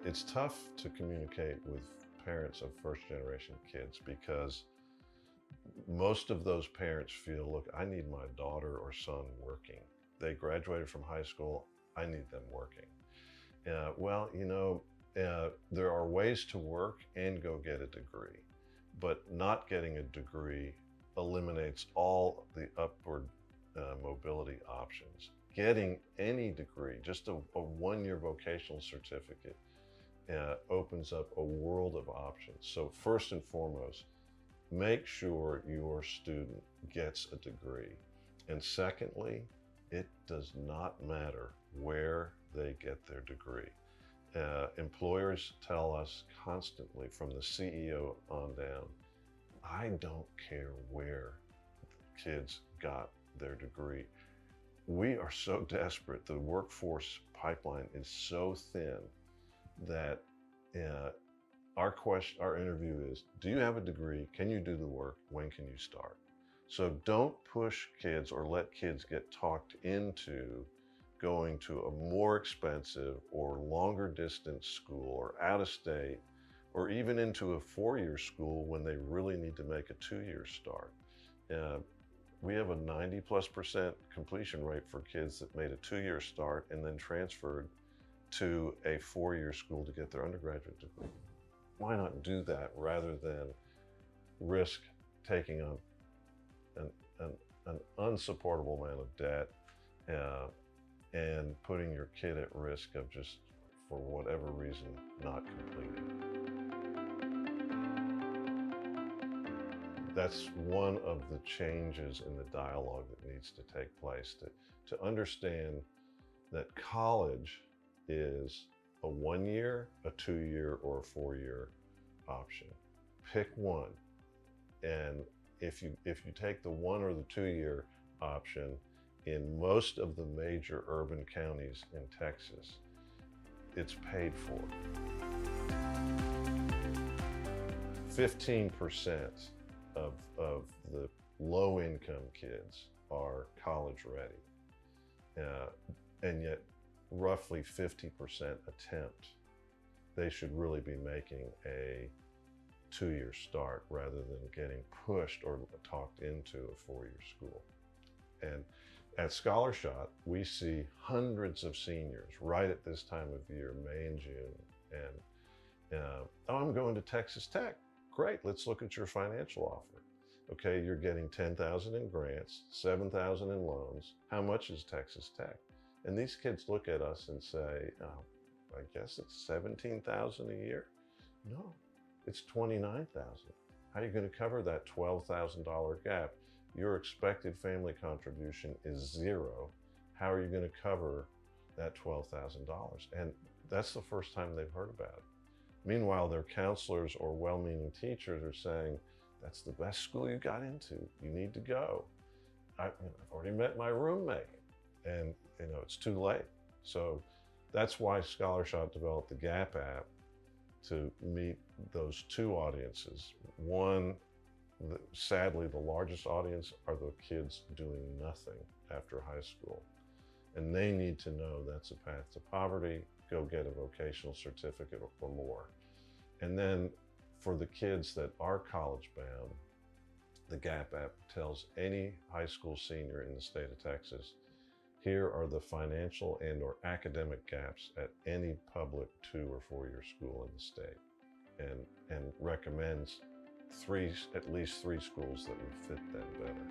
It's tough to communicate with parents of first-generation kids because most of those parents feel, look, I need my daughter or son working. They graduated from high school, I need them working. Well, there are ways to work and go get a degree, but not getting a degree eliminates all the upward mobility options. Getting any degree, just a one-year vocational certificate, opens up a world of options. So first and foremost, make sure your student gets a degree. And secondly, it does not matter where they get their degree. Employers tell us constantly, from the CEO on down, I don't care where kids got their degree. We are so desperate. The workforce pipeline is so thin that our interview is, do you have a degree? Can you do the work? When can you start? So don't push kids or let kids get talked into going to a more expensive or longer distance school or out of state, or even into a 4-year school when they really need to make a 2-year start. We have a 90+% completion rate for kids that made a 2-year start and then transferred to a 4-year school to get their undergraduate degree. Why not do that rather than risk taking on an unsupportable amount of debt and putting your kid at risk of just, for whatever reason, not completing? That's one of the changes in the dialogue that needs to take place, to understand that college is a 1-year, a 2-year, or a 4-year option. Pick one. And if you take the 1 or the 2-year option, in most of the major urban counties in Texas, it's paid for. 15% of the low-income kids are college ready, and yet roughly 50% attempt. They should really be making a 2-year start rather than getting pushed or talked into a 4-year school. And at ScholarShot, we see hundreds of seniors right at this time of year, May and June, and oh, I'm going to Texas Tech. Great, let's look at your financial offer. Okay, you're getting $10,000 in grants, $7,000 in loans. How much is Texas Tech? And these kids look at us and say, oh, I guess it's $17,000 a year. No, it's $29,000. How are you going to cover that $12,000 gap? Your expected family contribution is zero. How are you going to cover that $12,000? And that's the first time they've heard about it. Meanwhile, their counselors or well-meaning teachers are saying, that's the best school you got into. You need to go. I've already met my roommate, and it's too late. So that's why ScholarShot developed the GAP app, to meet those two audiences. One, sadly, the largest audience are the kids doing nothing after high school. And they need to know that's a path to poverty. Go get a vocational certificate or more. And then for the kids that are college bound, the GAP app tells any high school senior in the state of Texas, here are the financial and/or academic gaps at any public 2- or 4-year school in the state, and recommends at least three schools that would fit them better.